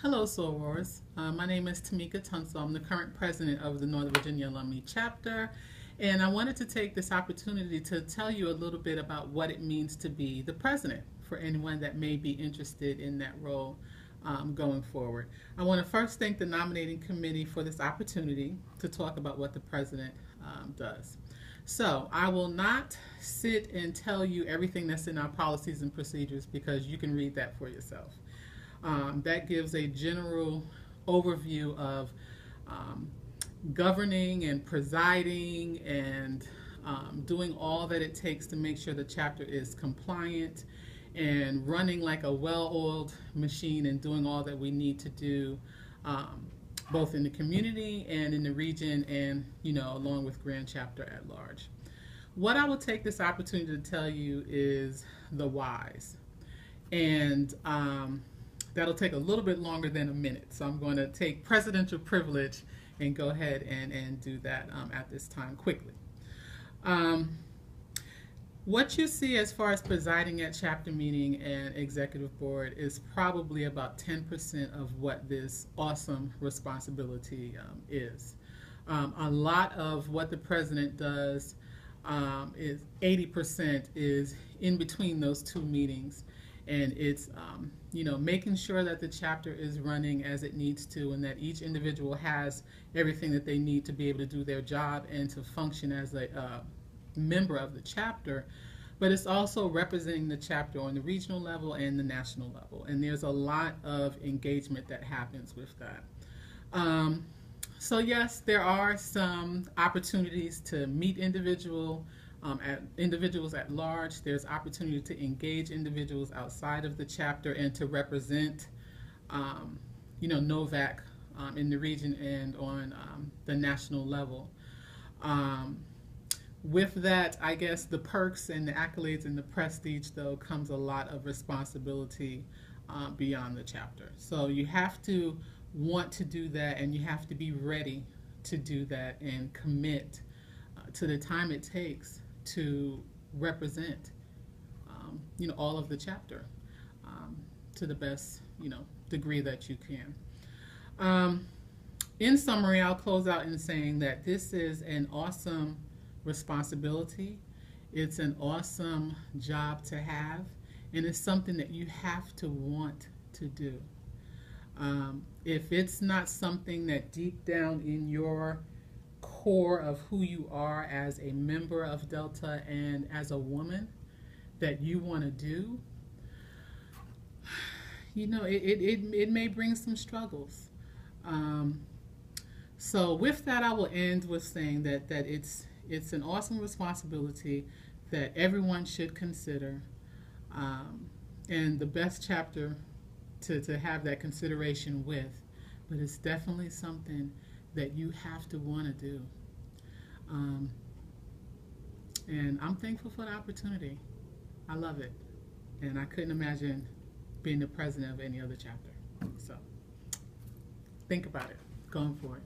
Hello, sorors. My name is Tamika Tunsil. I'm the current president of the Northern Virginia Alumnae chapter, and I wanted to take this opportunity to tell you a little bit about what it means to be the president for anyone that may be interested in that role going forward. I want to first thank the nominating committee for this opportunity to talk about what the president does. So I will not sit and tell you everything that's in our policies and procedures because you can read that for yourself. That gives a general overview of governing and presiding and doing all that it takes to make sure the chapter is compliant and running like a well-oiled machine and doing all that we need to do both in the community and in the region and, along with Grand Chapter at large. What I will take this opportunity to tell you is the whys. And that'll take a little bit longer than a minute. So I'm going to take presidential privilege and go ahead and do that at this time quickly. What you see as far as presiding at chapter meeting and executive board is probably about 10% of what this awesome responsibility is. A lot of what the president does is 80% is in between those two meetings. And it's, making sure that the chapter is running as it needs to and that each individual has everything that they need to be able to do their job and to function as a member of the chapter. But it's also representing the chapter on the regional level and the national level. And there's a lot of engagement that happens with that. So yes, there are some opportunities to meet individuals at large. There's opportunity to engage individuals outside of the chapter and to represent, NOVAC in the region and on the national level. With that, I guess the perks and the accolades and the prestige, though, comes a lot of responsibility beyond the chapter. So you have to want to do that, and you have to be ready to do that and commit to the time it takes to represent, all of the chapter to the best, degree that you can. In summary, I'll close out in saying that this is an awesome responsibility. It's an awesome job to have, and it's something that you have to want to do. If it's not something that deep down in your core of who you are as a member of Delta and as a woman that you want to do, it may bring some struggles. So with that, I will end with saying that it's an awesome responsibility that everyone should consider, and the best chapter to have that consideration with, but it's definitely something that you have to want to do. And I'm thankful for the opportunity. I love it. And I couldn't imagine being the president of any other chapter. So think about it going forward.